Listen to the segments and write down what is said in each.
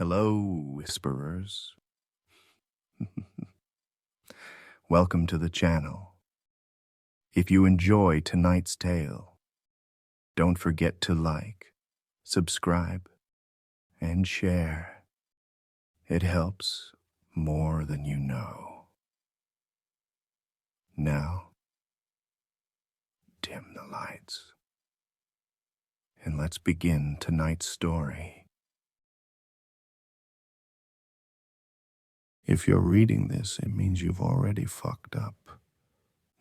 Hello, whisperers. Welcome to the channel. If you enjoy tonight's tale, don't forget to like, subscribe, and share. It helps more than you know. Now, dim the lights, and let's begin tonight's story. If you're reading this, it means you've already fucked up.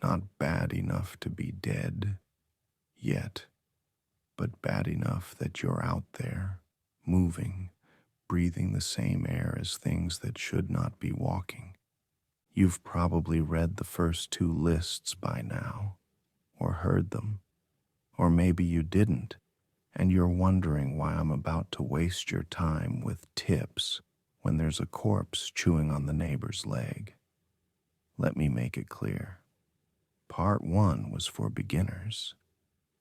Not bad enough to be dead yet, but bad enough that you're out there, moving, breathing the same air as things that should not be walking. You've probably read the first two lists by now, or heard them, or maybe you didn't, and you're wondering why I'm about to waste your time with tips when there's a corpse chewing on the neighbor's leg. Let me make it clear. Part 1 was for beginners,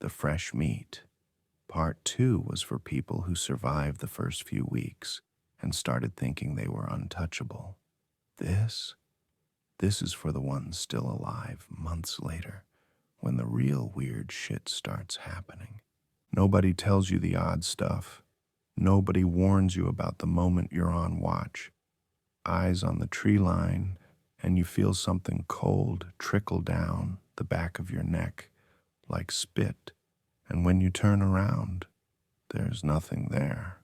the fresh meat. Part 2 was for people who survived the first few weeks and started thinking they were untouchable. This is for the ones still alive months later, when the real weird shit starts happening. Nobody tells you the odd stuff. Nobody warns you about the moment you're on watch. Eyes on the tree line, and you feel something cold trickle down the back of your neck like spit. And when you turn around, there's nothing there.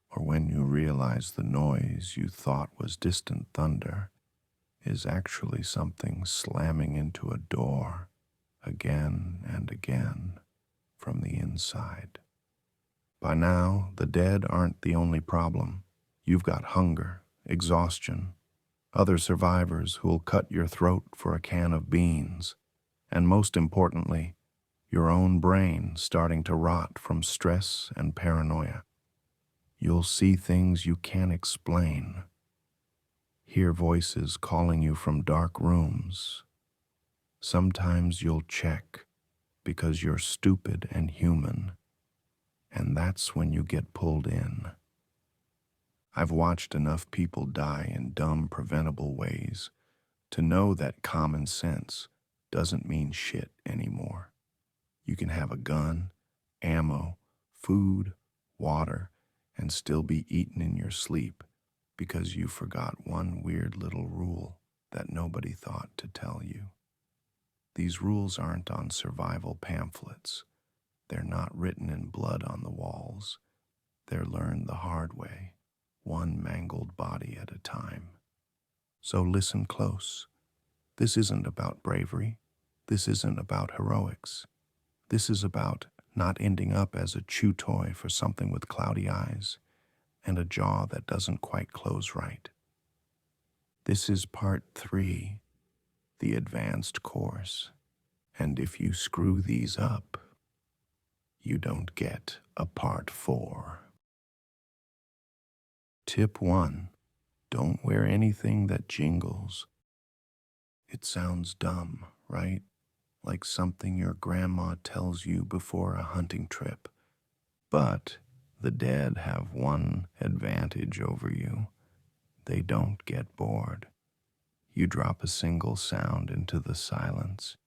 Or when you realize the noise you thought was distant thunder is actually something slamming into a door again and again from the inside. By now, the dead aren't the only problem. You've got hunger, exhaustion, other survivors who'll cut your throat for a can of beans, and most importantly, your own brain starting to rot from stress and paranoia. You'll see things you can't explain, hear voices calling you from dark rooms. Sometimes you'll check because you're stupid and human, and that's when you get pulled in. I've watched enough people die in dumb, preventable ways to know that common sense doesn't mean shit anymore. You can have a gun, ammo, food, water, and still be eaten in your sleep because you forgot one weird little rule that nobody thought to tell you. These rules aren't on survival pamphlets. They're not written in blood on the walls. They're learned the hard way, one mangled body at a time. So listen close. This isn't about bravery. This isn't about heroics. This is about not ending up as a chew toy for something with cloudy eyes and a jaw that doesn't quite close right. This is part 3, the advanced course. And if you screw these up, you don't get a part 4. Tip 1. Don't wear anything that jingles. It sounds dumb, right? Like something your grandma tells you before a hunting trip. But the dead have one advantage over you. They don't get bored. You drop a single sound into the silence,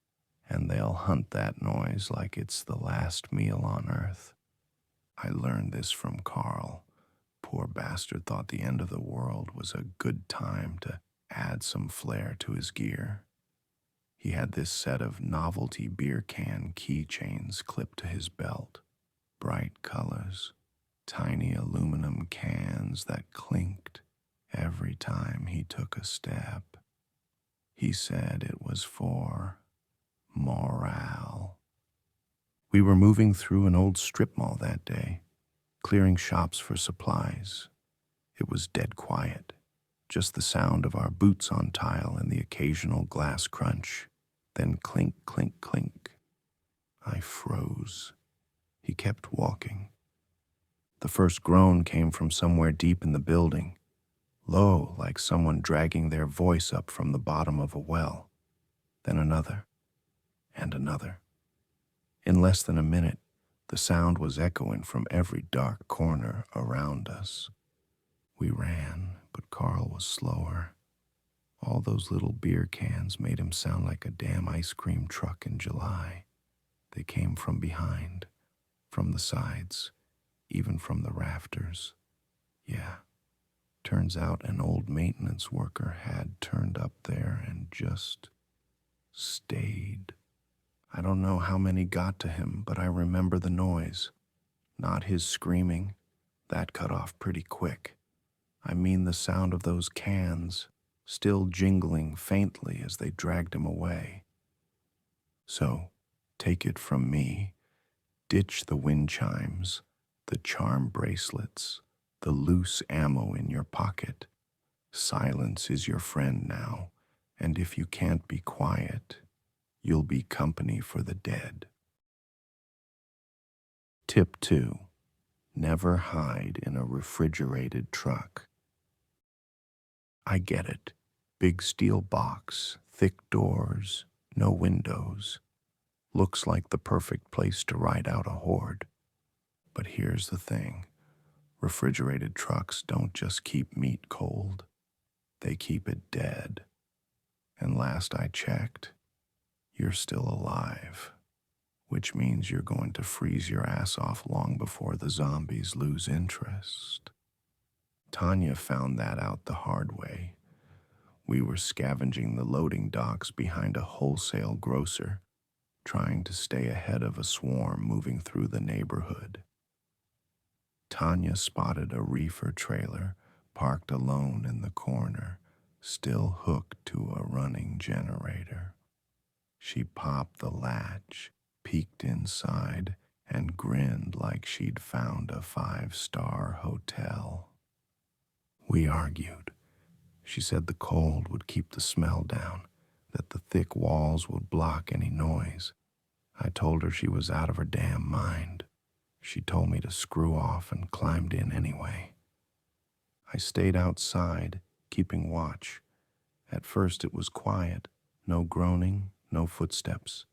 and they'll hunt that noise like it's the last meal on earth. I learned this from Carl. Poor bastard thought the end of the world was a good time to add some flair to his gear. He had this set of novelty beer can keychains clipped to his belt. Bright colors, tiny aluminum cans that clinked every time he took a step. He said it was for morale. We were moving through an old strip mall that day, clearing shops for supplies. It was dead quiet, just the sound of our boots on tile and the occasional glass crunch. Then clink, clink, clink. I froze. He kept walking. The first groan came from somewhere deep in the building, low, like someone dragging their voice up from the bottom of a well. Then another, and another. In less than a minute, the sound was echoing from every dark corner around us. was slower. All those little beer cans made him sound like a damn ice cream truck in July. They came from behind, from the sides, even from the rafters. Yeah, turns out an old maintenance worker had turned up there and just stayed. I don't know how many got to him, but I remember the noise. Not his screaming. That cut off pretty quick. I mean the sound of those cans, still jingling faintly as they dragged him away. So, take it from me, ditch the wind chimes, the charm bracelets, the loose ammo in your pocket. Silence is your friend now, and if you can't be quiet, you'll be company for the dead. Tip 2. Never hide in a refrigerated truck. I get it. Big steel box, thick doors, no windows. Looks like the perfect place to ride out a horde. But here's the thing. Refrigerated trucks don't just keep meat cold. They keep it dead. And last I checked, you're still alive, which means you're going to freeze your ass off long before the zombies lose interest. Tanya found that out the hard way. We were scavenging the loading docks behind a wholesale grocer, trying to stay ahead of a swarm moving through the neighborhood. Tanya spotted a reefer trailer parked alone in the corner, still hooked to a running generator. She popped the latch, peeked inside, and grinned like she'd found a 5-star hotel. We argued. She said the cold would keep the smell down, that the thick walls would block any noise. I told her she was out of her damn mind. She told me to screw off and climbed in anyway. I stayed outside, keeping watch. At first it was quiet, no groaning, no footsteps.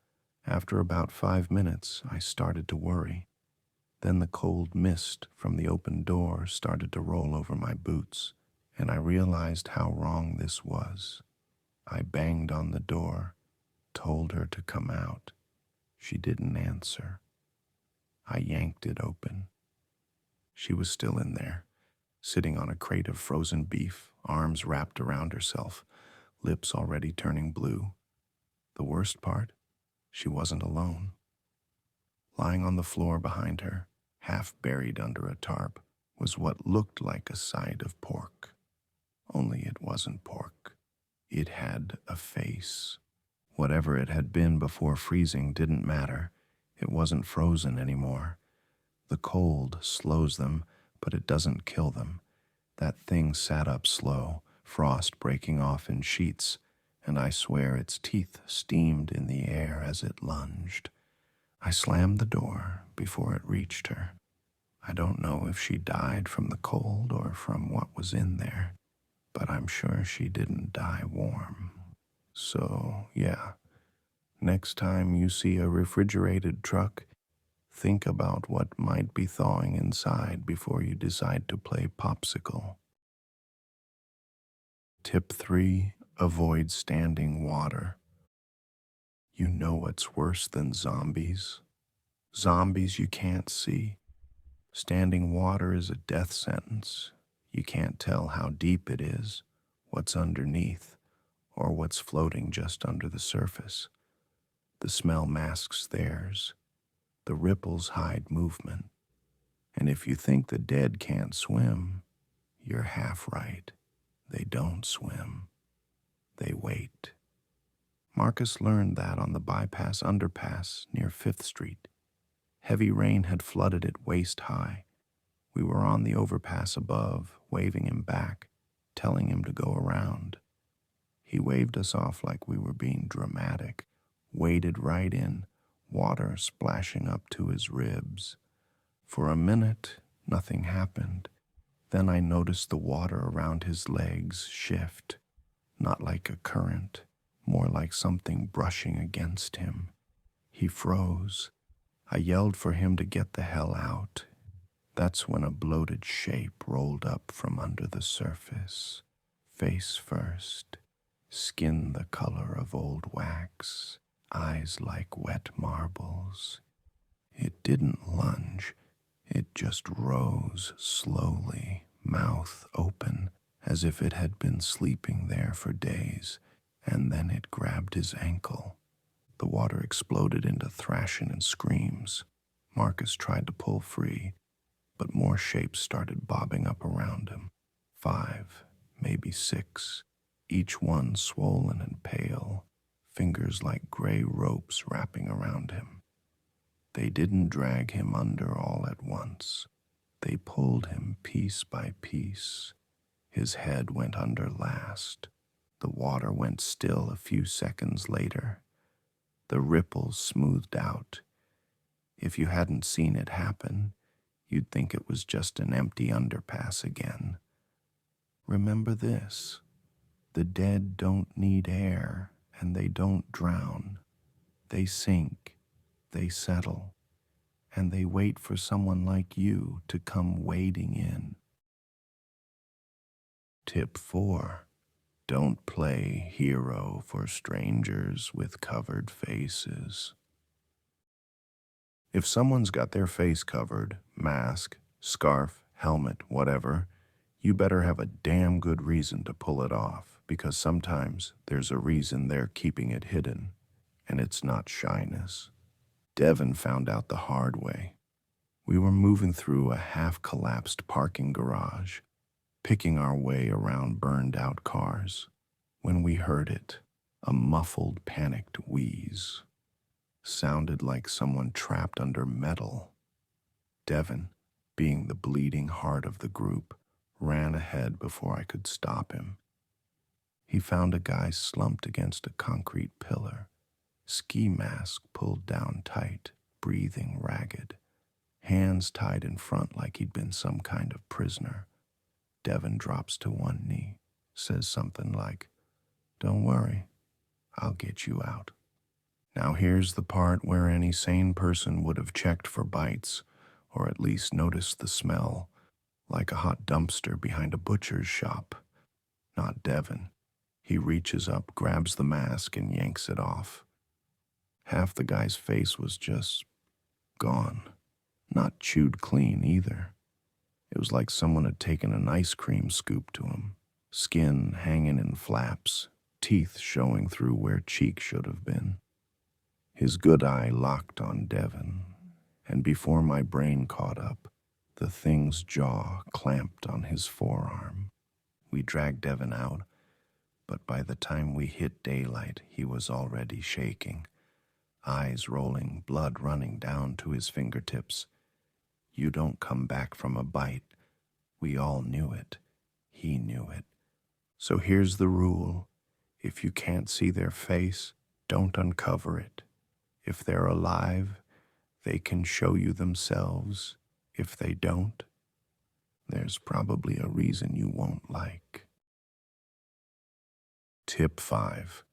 After about 5 minutes, I started to worry. Then the cold mist from the open door started to roll over my boots, and I realized how wrong this was. I banged on the door, told her to come out. She didn't answer. I yanked it open. She was still in there, sitting on a crate of frozen beef, arms wrapped around herself, lips already turning blue. The worst part? She wasn't alone. Lying on the floor behind her, half buried under a tarp, was what looked like a side of pork. Only it wasn't pork. It had a face. Whatever it had been before freezing didn't matter. It wasn't frozen anymore. The cold slows them, but it doesn't kill them. That thing sat up slow, frost breaking off in sheets, and I swear its teeth steamed in the air as it lunged. I slammed the door before it reached her. I don't know if she died from the cold or from what was in there, but I'm sure she didn't die warm. So, yeah, next time you see a refrigerated truck, think about what might be thawing inside before you decide to play popsicle. Tip 3. Avoid standing water. You know what's worse than zombies? Zombies you can't see. Standing water is a death sentence. You can't tell how deep it is, what's underneath, or what's floating just under the surface. The smell masks theirs. The ripples hide movement. And if you think the dead can't swim, you're half right. They don't swim. They wait. Marcus learned that on the bypass underpass near 5th Street. Heavy rain had flooded it waist high. We were on the overpass above, waving him back, telling him to go around. He waved us off like we were being dramatic, waded right in, water splashing up to his ribs. For a minute, nothing happened. Then I noticed the water around his legs shift, not like a current, more like something brushing against him. He froze. I yelled for him to get the hell out. That's when a bloated shape rolled up from under the surface. Face first, skin the color of old wax, eyes like wet marbles. It didn't lunge, it just rose slowly, mouth open, as if it had been sleeping there for days, and then it grabbed his ankle. The water exploded into thrashing and screams. Marcus tried to pull free, but more shapes started bobbing up around him. 5, maybe 6, each one swollen and pale, fingers like gray ropes wrapping around him. They didn't drag him under all at once. They pulled him piece by piece. His head went under last. The water went still a few seconds later. The ripples smoothed out. If you hadn't seen it happen, you'd think it was just an empty underpass again. Remember this: the dead don't need air, and they don't drown. They sink, they settle, and they wait for someone like you to come wading in. Tip 4. Don't play hero for strangers with covered faces. If someone's got their face covered, mask, scarf, helmet, whatever, you better have a damn good reason to pull it off, because sometimes there's a reason they're keeping it hidden, and it's not shyness. Devin found out the hard way. We were moving through a half-collapsed parking garage, picking our way around burned-out cars, when we heard it, a muffled, panicked wheeze. Sounded like someone trapped under metal. Devin, being the bleeding heart of the group, ran ahead before I could stop him. He found a guy slumped against a concrete pillar, ski mask pulled down tight, breathing ragged, hands tied in front like he'd been some kind of prisoner. Devin drops to one knee, says something like, "Don't worry, I'll get you out." Now here's the part where any sane person would have checked for bites, or at least noticed the smell, like a hot dumpster behind a butcher's shop. Not Devin. He reaches up, grabs the mask, and yanks it off. Half the guy's face was just gone. Not chewed clean either. It was like someone had taken an ice cream scoop to him. Skin hanging in flaps, teeth showing through where cheek should have been. His good eye locked on Devin, and before my brain caught up, the thing's jaw clamped on his forearm. We dragged Devin out, but by the time we hit daylight, he was already shaking, eyes rolling, blood running down to his fingertips. You don't come back from a bite. We all knew it. He knew it. So here's the rule. If you can't see their face, don't uncover it. If they're alive, they can show you themselves. If they don't, there's probably a reason you won't like. Tip 5.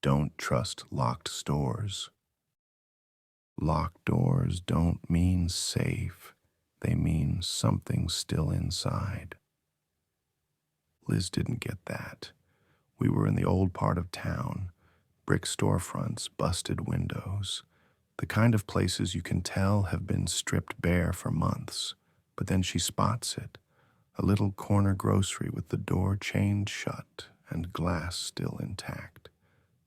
Don't trust locked stores. Locked doors don't mean safe. They mean something's still inside. Liz didn't get that. We were in the old part of town. Brick storefronts, busted windows, the kind of places you can tell have been stripped bare for months. But then she spots it, a little corner grocery with the door chained shut and glass still intact,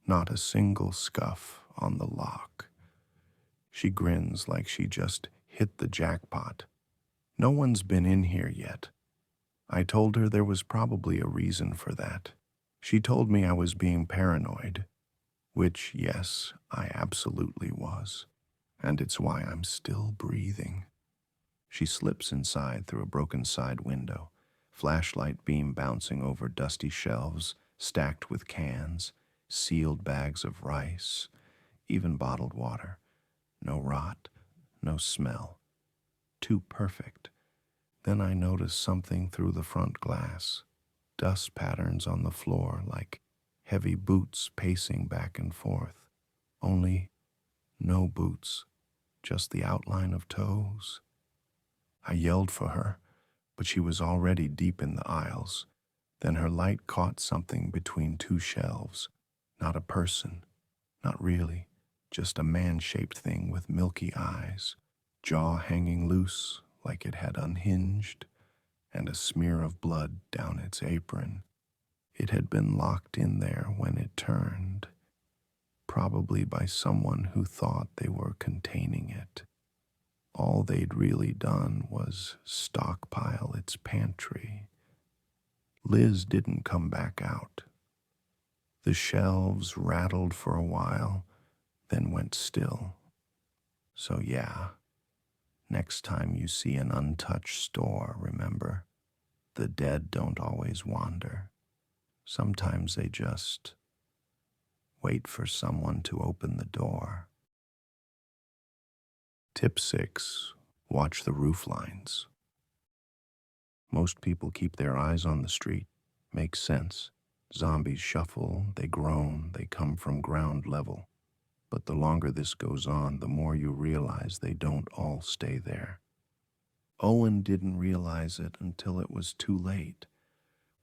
not a single scuff on the lock. She grins like she just hit the jackpot. No one's been in here yet. I told her there was probably a reason for that. She told me I was being paranoid, which, yes, I absolutely was, and it's why I'm still breathing. She slips inside through a broken side window, flashlight beam bouncing over dusty shelves stacked with cans, sealed bags of rice, even bottled water. No rot, no smell. Too perfect. Then I notice something through the front glass, dust patterns on the floor like heavy boots pacing back and forth. Only no boots, just the outline of toes. I yelled for her, but she was already deep in the aisles. Then her light caught something between two shelves. Not a person, not really, just a man-shaped thing with milky eyes, jaw hanging loose like it had unhinged, and a smear of blood down its apron. It had been locked in there when it turned, probably by someone who thought they were containing it. All they'd really done was stockpile its pantry. Liz didn't come back out. The shelves rattled for a while, then went still. So yeah, next time you see an untouched store, remember, the dead don't always wander. Sometimes they just wait for someone to open the door. Tip 6. Watch the roof lines. Most people keep their eyes on the street. Makes sense. Zombies shuffle, they groan, they come from ground level. But the longer this goes on, the more you realize they don't all stay there. Owen didn't realize it until it was too late.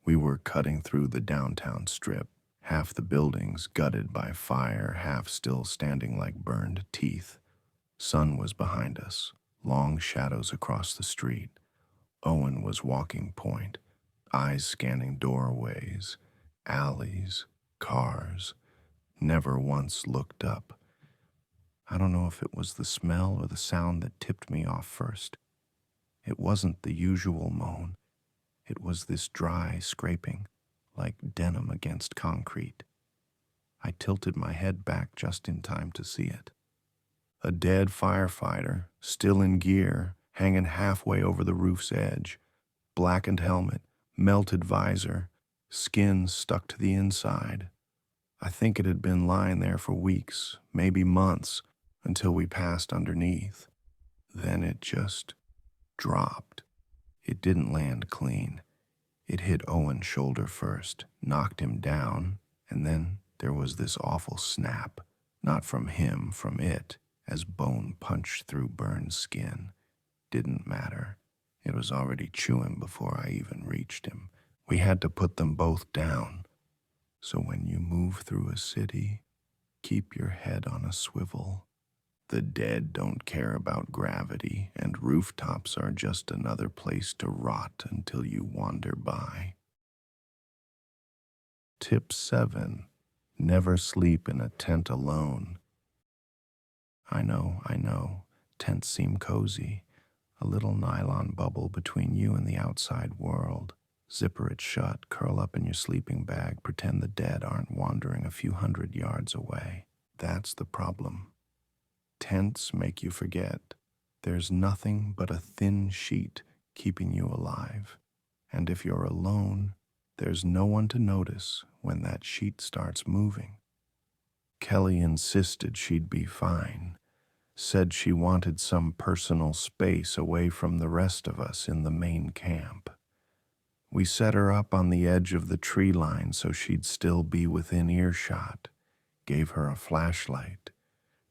We were cutting through the downtown strip, half the buildings gutted by fire, half still standing like burned teeth. Sun was behind us, long shadows across the street. Owen was walking point, eyes scanning doorways, alleys, cars, never once looked up. I don't know if it was the smell or the sound that tipped me off first. It wasn't the usual moan. It was this dry scraping, like denim against concrete. I tilted my head back just in time to see it. A dead firefighter, still in gear, hanging halfway over the roof's edge. Blackened helmet, melted visor, skin stuck to the inside. I think it had been lying there for weeks, maybe months, until we passed underneath. Then it just dropped. It didn't land clean. It hit Owen's shoulder first, knocked him down, and then there was this awful snap. Not from him, from it, as bone punched through burned skin. Didn't matter. It was already chewing before I even reached him. We had to put them both down. So when you move through a city, keep your head on a swivel. The dead don't care about gravity, and rooftops are just another place to rot until you wander by. Tip 7. Never sleep in a tent alone. I know. Tents seem cozy. A little nylon bubble between you and the outside world. Zipper it shut, curl up in your sleeping bag, pretend the dead aren't wandering a few hundred yards away. That's the problem. Tents make you forget. There's nothing but a thin sheet keeping you alive. And if you're alone, there's no one to notice when that sheet starts moving. Kelly insisted she'd be fine, said she wanted some personal space away from the rest of us in the main camp. We set her up on the edge of the tree line so she'd still be within earshot, gave her a flashlight,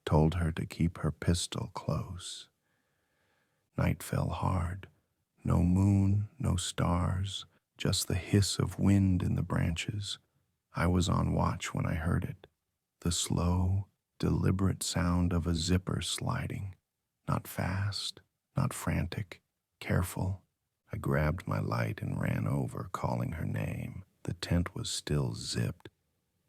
told her to keep her pistol close. Night fell hard. No moon, no stars, just the hiss of wind in the branches. I was on watch when I heard it. The slow, deliberate sound of a zipper sliding. Not fast, not frantic, careful. I grabbed my light and ran over, calling her name. The tent was still zipped,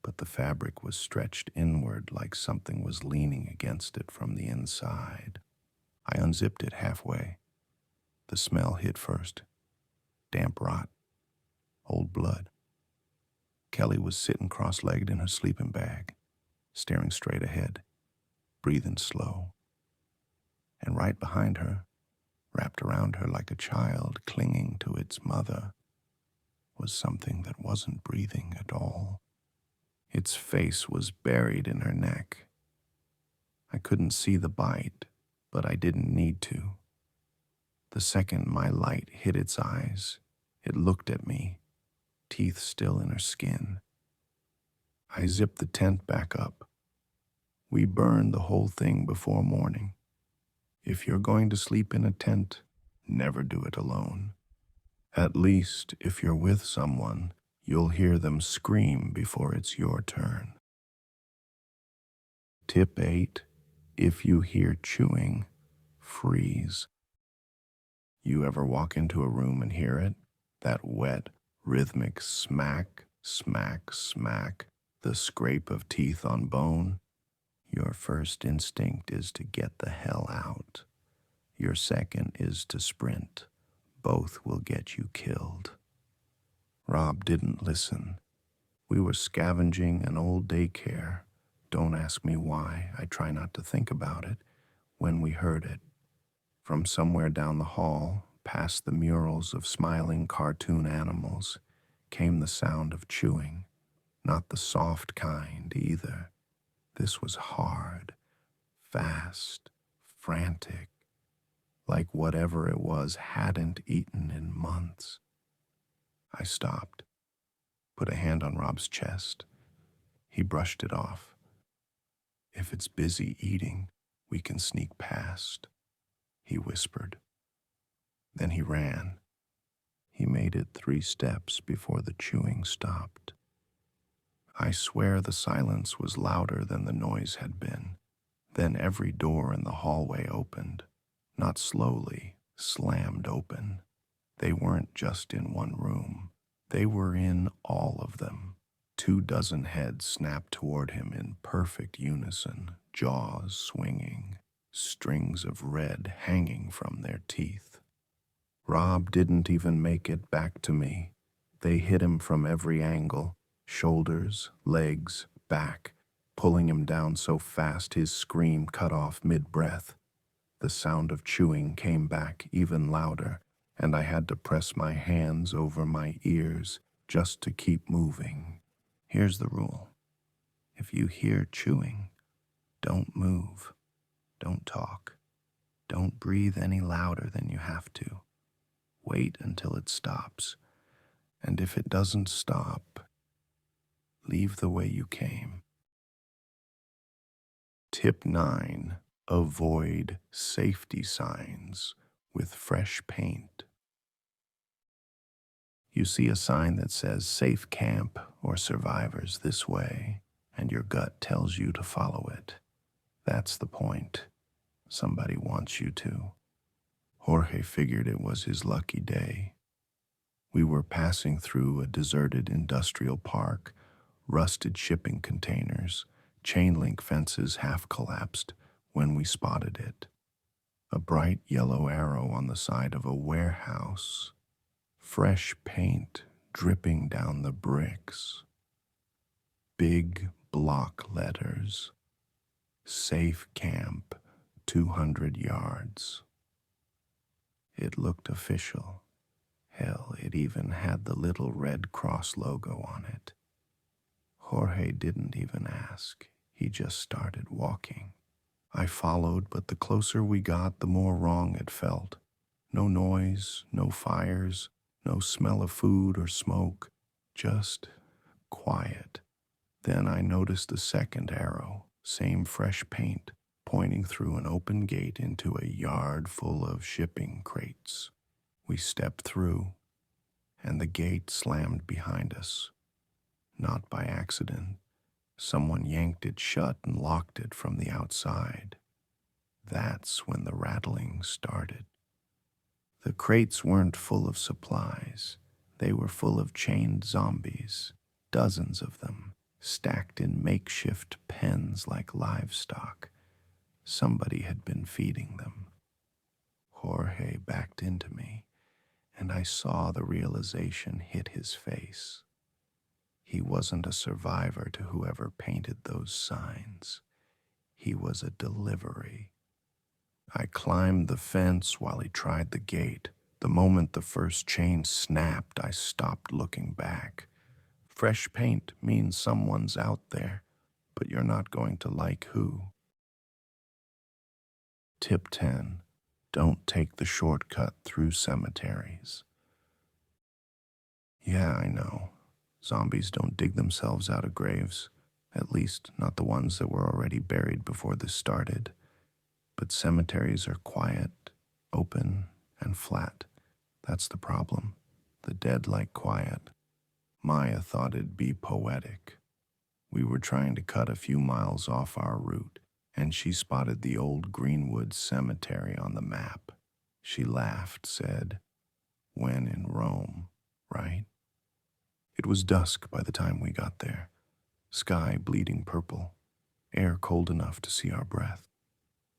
but the fabric was stretched inward like something was leaning against it from the inside. I unzipped it halfway. The smell hit first. Damp rot. Old blood. Kelly was sitting cross-legged in her sleeping bag, staring straight ahead, breathing slow. And right behind her, wrapped around her like a child clinging to its mother, was something that wasn't breathing at all. Its face was buried in her neck. I couldn't see the bite, but I didn't need to. The second my light hit its eyes, it looked at me, teeth still in her skin. I zipped the tent back up. We burned the whole thing before morning. If you're going to sleep in a tent, never do it alone. At least, if you're with someone, You'll hear them scream before it's your turn. Tip 8. If you hear chewing, freeze. You ever walk into a room and hear it? That wet, rhythmic smack, smack, smack, the scrape of teeth on bone? Your first instinct is to get the hell out. Your second is to sprint. Both will get you killed. Rob didn't listen. We were scavenging an old daycare. Don't ask me why, I try not to think about it, when we heard it. From somewhere down the hall, past the murals of smiling cartoon animals, came the sound of chewing. Not the soft kind, either. This was hard, fast, frantic, like whatever it was hadn't eaten in months. I stopped, put a hand on Rob's chest. He brushed it off. If it's busy eating, we can sneak past, he whispered. Then he ran. He made it 3 steps before the chewing stopped. I swear the silence was louder than the noise had been. Then every door in the hallway opened, not slowly, slammed open. They weren't just in one room. They were in all of them. 24 heads snapped toward him in perfect unison, jaws swinging, strings of red hanging from their teeth. Rob didn't even make it back to me. They hit him from every angle, shoulders, legs, back, pulling him down so fast his scream cut off mid-breath. The sound of chewing came back even louder, and I had to press my hands over my ears just to keep moving. Here's the rule. If you hear chewing, don't move, don't talk, don't breathe any louder than you have to. Wait until it stops, and if it doesn't stop, leave the way you came. Tip 9. Avoid safety signs with fresh paint. You see a sign that says safe camp or survivors this way, and your gut tells you to follow it. That's the point. Somebody wants you to. Jorge figured it was his lucky day. We were passing through a deserted industrial park, rusted shipping containers, chain link fences half collapsed, when we spotted it. A bright yellow arrow on the side of a warehouse. Fresh paint dripping down the bricks. Big block letters. Safe camp, 200 yards. It looked official. Hell, it even had the little Red Cross logo on it. Jorge didn't even ask. He just started walking. I followed, but the closer we got, the more wrong it felt. No noise, no fires, no smell of food or smoke, just quiet. Then I noticed the second arrow, same fresh paint, pointing through an open gate into a yard full of shipping crates. We stepped through, and the gate slammed behind us. Not by accident. Someone yanked it shut and locked it from the outside. That's when the rattling started. The crates weren't full of supplies. They were full of chained zombies, dozens of them, stacked in makeshift pens like livestock. Somebody had been feeding them. Jorge backed into me, and I saw the realization hit his face. He wasn't a survivor to whoever painted those signs. He was a delivery. I climbed the fence while he tried the gate. The moment the first chain snapped, I stopped looking back. Fresh paint means someone's out there, but you're not going to like who. Tip 10. Don't take the shortcut through cemeteries. Yeah, I know. Zombies don't dig themselves out of graves, at least not the ones that were already buried before this started. But cemeteries are quiet, open, and flat. That's the problem. The dead like quiet. Maya thought it'd be poetic. We were trying to cut a few miles off our route, and she spotted the old Greenwood Cemetery on the map. She laughed, said, "When in Rome, right?" It was dusk by the time we got there, sky bleeding purple, air cold enough to see our breath.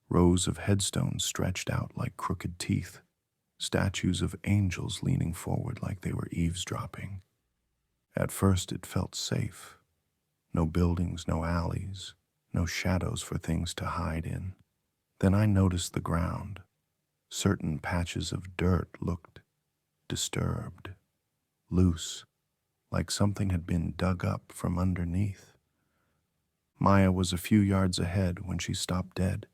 Rows of headstones stretched out like crooked teeth, statues of angels leaning forward like they were eavesdropping. At first it felt safe. No buildings, no alleys, no shadows for things to hide in. Then I noticed the ground. Certain patches of dirt looked disturbed, loose, like something had been dug up from underneath. Maya was a few yards ahead when she stopped dead.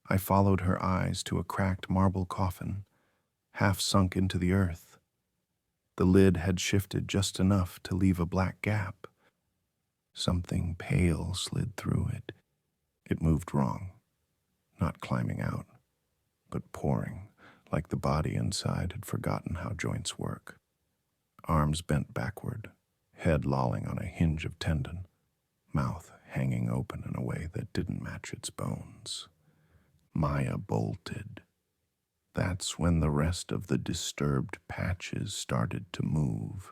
I followed her eyes to a cracked marble coffin, half sunk into the earth. The lid had shifted just enough to leave a black gap. Something pale slid through it. It moved wrong, not climbing out, but pouring, like the body inside had forgotten how joints work. Arms bent backward, head lolling on a hinge of tendon, mouth hanging open in a way that didn't match its bones. Maya bolted. That's when the rest of the disturbed patches started to move.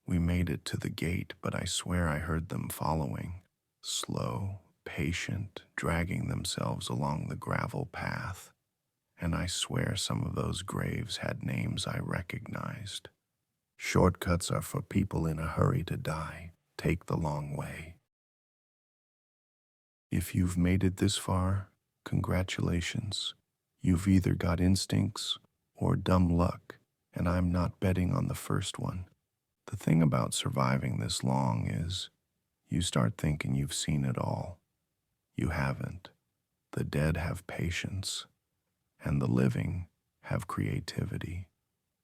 We made it to the gate, but I swear I heard them following, slow, patient, dragging themselves along the gravel path. And I swear some of those graves had names I recognized. Shortcuts are for people in a hurry to die. Take the long way. If you've made it this far, congratulations. You've either got instincts or dumb luck, and I'm not betting on the first one. The thing about surviving this long is you start thinking you've seen it all. You haven't. The dead have patience, and the living have creativity.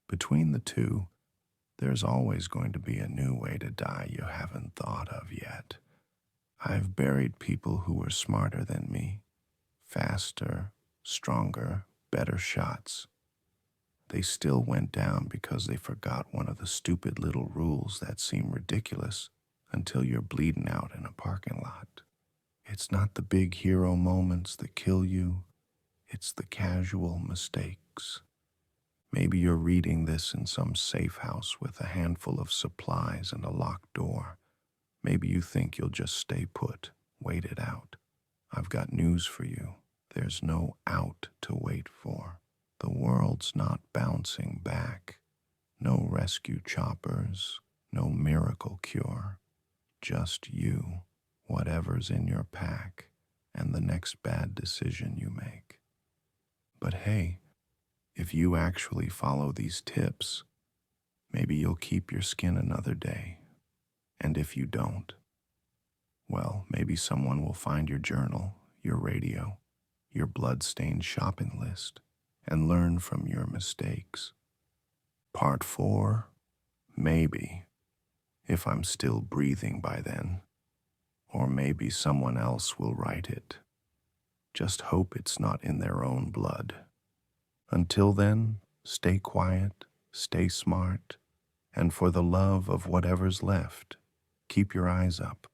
Between the two, there's always going to be a new way to die you haven't thought of yet. I've buried people who were smarter than me, faster, stronger, better shots. They still went down because they forgot one of the stupid little rules that seem ridiculous until you're bleeding out in a parking lot. It's not the big hero moments that kill you, it's the casual mistakes. Maybe you're reading this in some safe house with a handful of supplies and a locked door. Maybe you think you'll just stay put, wait it out. I've got news for you. There's no out to wait for. The world's not bouncing back. No rescue choppers, no miracle cure. Just you, whatever's in your pack, and the next bad decision you make. But hey, if you actually follow these tips, maybe you'll keep your skin another day. And if you don't, well, maybe someone will find your journal, your radio, your blood-stained shopping list, and learn from your mistakes. Part 4, maybe, if I'm still breathing by then. Or maybe someone else will write it. Just hope it's not in their own blood. Until then, stay quiet, stay smart, and for the love of whatever's left, keep your eyes up.